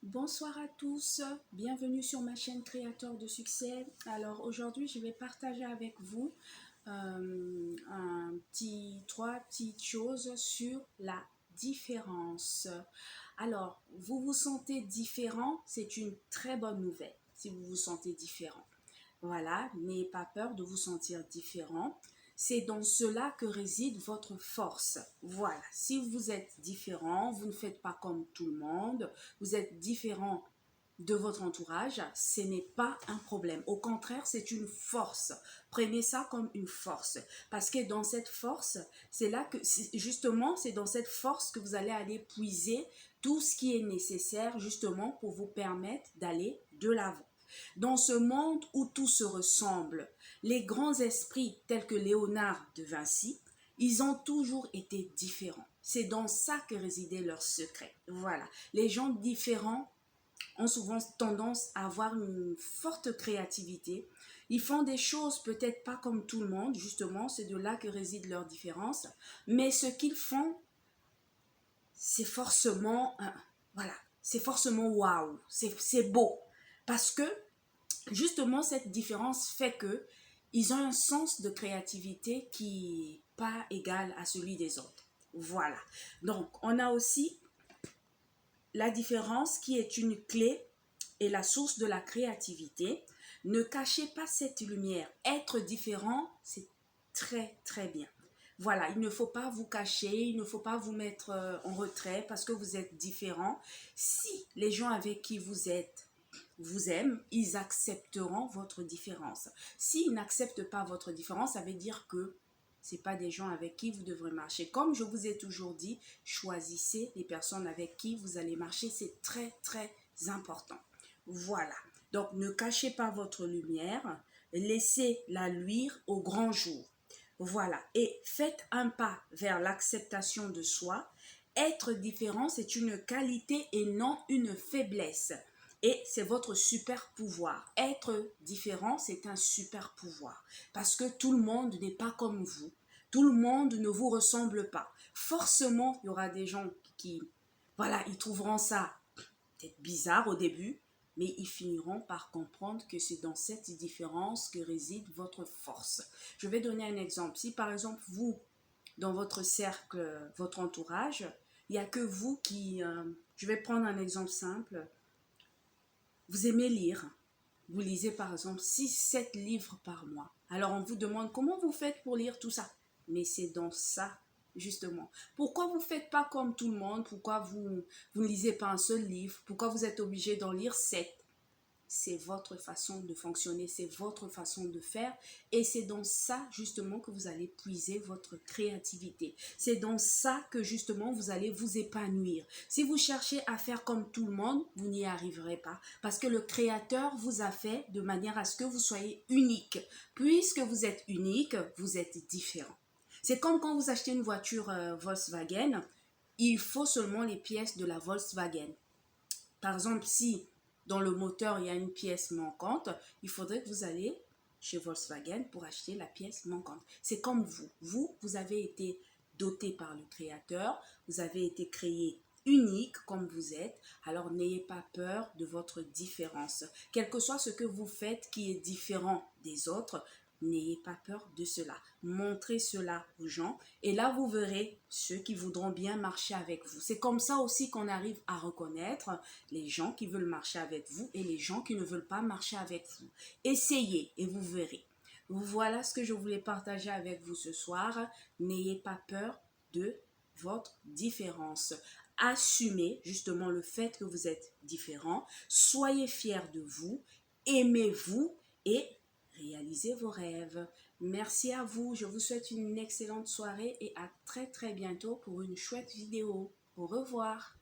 Bonsoir à tous, bienvenue sur ma chaîne Créateur de succès. Alors aujourd'hui, je vais partager avec vous trois petites choses sur la différence. Alors, vous vous sentez différent, c'est une très bonne nouvelle si vous vous sentez différent. Voilà, n'ayez pas peur de vous sentir différent. C'est dans cela que réside votre force. Voilà, si vous êtes différent, vous ne faites pas comme tout le monde, vous êtes différent de votre entourage, ce n'est pas un problème. Au contraire, c'est une force. Prenez ça comme une force. Parce que dans cette force, c'est là que, justement, c'est dans cette force que vous allez aller puiser tout ce qui est nécessaire, justement, pour vous permettre d'aller de l'avant. Dans ce monde où tout se ressemble, les grands esprits tels que Léonard de Vinci, ils ont toujours été différents. C'est dans ça que résidait leur secret. Voilà. Les gens différents ont souvent tendance à avoir une forte créativité. Ils font des choses peut-être pas comme tout le monde, justement, c'est de là que réside leur différence. Mais ce qu'ils font, c'est forcément, voilà, c'est forcément waouh, c'est beau. Parce que justement, cette différence fait que ils ont un sens de créativité qui n'est pas égal à celui des autres. Voilà. Donc, on a aussi la différence qui est une clé et la source de la créativité. Ne cachez pas cette lumière. Être différent, c'est très, très bien. Voilà, il ne faut pas vous cacher, il ne faut pas vous mettre en retrait parce que vous êtes différent. Si les gens avec qui vous êtes vous aiment, ils accepteront votre différence. S'ils n'acceptent pas votre différence, ça veut dire que ce pas des gens avec qui vous devrez marcher. Comme je vous ai toujours dit, choisissez les personnes avec qui vous allez marcher. C'est très, très important. Voilà. Donc, ne cachez pas votre lumière. Laissez-la luire au grand jour. Voilà. Et faites un pas vers l'acceptation de soi. Être différent, c'est une qualité et non une faiblesse. Et c'est votre super pouvoir. Être différent, c'est un super pouvoir. Parce que tout le monde n'est pas comme vous. Tout le monde ne vous ressemble pas. Forcément, il y aura des gens qui, voilà, ils trouveront ça peut-être bizarre au début, mais ils finiront par comprendre que c'est dans cette différence que réside votre force. Je vais donner un exemple. Si par exemple, vous, dans votre cercle, votre entourage, il n'y a que vous qui... je vais prendre un exemple simple. Vous aimez lire. Vous lisez par exemple 6, 7 livres par mois. Alors on vous demande comment vous faites pour lire tout ça. Mais c'est dans ça, justement. Pourquoi vous ne faites pas comme tout le monde? Pourquoi vous ne lisez pas un seul livre? Pourquoi vous êtes obligé d'en lire 7? C'est votre façon de fonctionner, c'est votre façon de faire et c'est dans ça justement que vous allez puiser votre créativité. C'est dans ça que justement vous allez vous épanouir. Si vous cherchez à faire comme tout le monde, vous n'y arriverez pas parce que le créateur vous a fait de manière à ce que vous soyez unique. Puisque vous êtes unique, vous êtes différent. C'est comme quand vous achetez une voiture Volkswagen, il faut seulement les pièces de la Volkswagen. Par exemple, si dans le moteur, il y a une pièce manquante, il faudrait que vous allez chez Volkswagen pour acheter la pièce manquante. C'est comme vous. Vous avez été doté par le créateur, vous avez été créé unique comme vous êtes, alors n'ayez pas peur de votre différence. Quel que soit ce que vous faites qui est différent des autres, n'ayez pas peur de cela. Montrez cela aux gens et là, vous verrez ceux qui voudront bien marcher avec vous. C'est comme ça aussi qu'on arrive à reconnaître les gens qui veulent marcher avec vous et les gens qui ne veulent pas marcher avec vous. Essayez et vous verrez. Voilà ce que je voulais partager avec vous ce soir. N'ayez pas peur de votre différence. Assumez justement le fait que vous êtes différent. Soyez fiers de vous. Aimez-vous et réalisez vos rêves. Merci à vous. Je vous souhaite une excellente soirée et à très très bientôt pour une chouette vidéo. Au revoir.